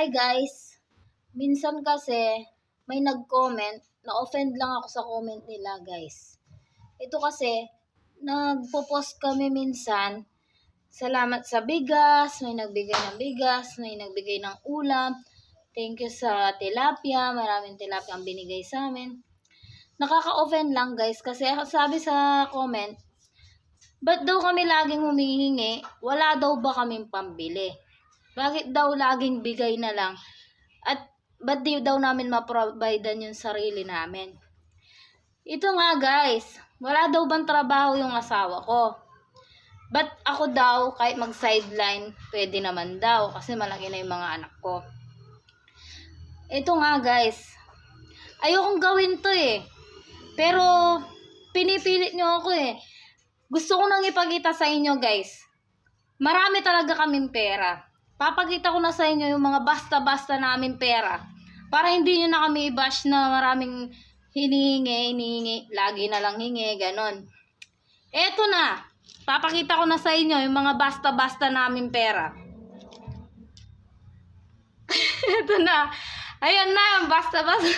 Hi guys, minsan kasi may nag-comment, na-offend lang ako sa comment nila guys. Ito kasi, nagpo-post kami minsan, salamat sa bigas, may nagbigay ng bigas, may nagbigay ng ulam, thank you sa tilapia, maraming tilapia ang binigay sa amin. Nakaka-offend lang guys kasi sabi sa comment, ba't daw kami laging humihingi, wala daw ba kaming pambili? Bakit daw laging bigay na lang? At ba't di daw namin ma-providean yung sarili namin? Ito nga guys, wala daw bang trabaho yung asawa ko? Ba't ako daw kahit mag-sideline, pwede naman daw kasi malaki na yung mga anak ko. Ito nga guys, ayokong gawin to eh. Pero pinipilit nyo ako eh. Gusto ko nang ipakita sa inyo guys. Marami talaga kaming pera. Papakita ko na sa inyo yung mga basta-basta namin pera. Para hindi nyo na kami i-bash na maraming hinihingi, lagi na lang hingi, ganon. Eto na, papakita ko na sa inyo yung mga basta-basta namin pera. Eto na, ayan na, basta-basta.